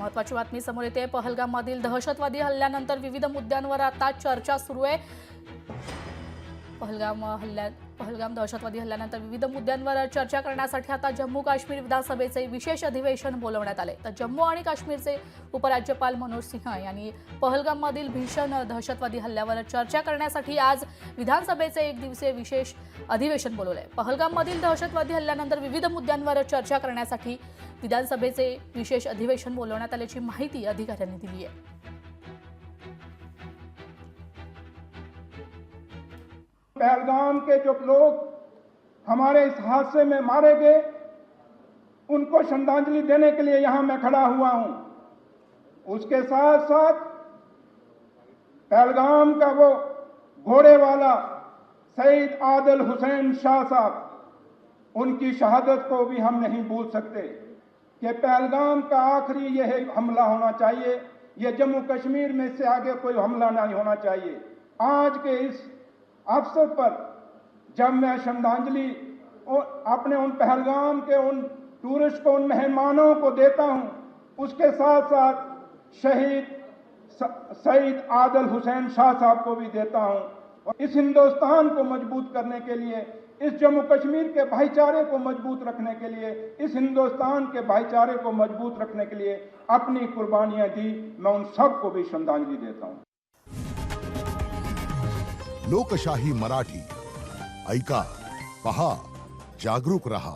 महत्त्वाची बातमी समोर येते। पहलगाममधील दहशतवादी हल्ल्यानंतर विविध मुद्द्यांवर आता चर्चा सुरू आहे। पहलगाम दहशतवादी हल्ल्यानंतर विविध मुद्द्यांवर चर्चा करण्यासाठी आता जम्मू काश्मीर विधानसभेचे विशेष अधिवेशन बोलवण्यात आले। तर जम्मू आणि काश्मीरचे उपराज्यपाल मनोज सिंह यांनी पहलगाममधील भीषण दहशतवादी हल्ल्यावर चर्चा करण्यासाठी आज विधानसभेचे एक दिवसीय विशेष अधिवेशन बोलवले। पहलगाममधील दहशतवादी हल्ल्यानंतर विविध मुद्द्यांवर चर्चा करण्यासाठी विधानसभेचे विशेष अधिवेशन बोलवण्यात आल्याची माहिती अधिकाऱ्यांनी दिली आहे। पहलगाम के जो लोग हमारे इस हादसे में मारे गए उनको श्रद्धांजलि देने के लिए यहां मैं खड़ा हुआ हूं। उसके साथ साथ पहलगाम का वो घोड़े वाला शहीद आदिल हुसैन शाह साहब, उनकी शहादत को भी हम नहीं भूल सकते कि पहलगाम का आखिरी यह हमला होना चाहिए। यह जम्मू कश्मीर में से आगे कोई हमला नहीं होना चाहिए। आज के इस अवसर पर जब मैं श्रद्धांजलि अपने उन पहलगाम के उन टूरिस्ट को, उन मेहमानों को देता हूं, उसके साथ साथ शहीद आदिल हुसैन शाह साहब को भी देता हूं। और इस हिंदुस्तान को मजबूत करने के लिए, इस जम्मू कश्मीर के भाईचारे को मजबूत रखने के लिए, इस हिंदुस्तान के भाईचारे को मजबूत रखने के लिए अपनी कुर्बानियां दी। मैं उन सबको भी श्रद्धांजलि देता हूं। लोकशाही मराठी ऐका, पहा, जागरूक रहा।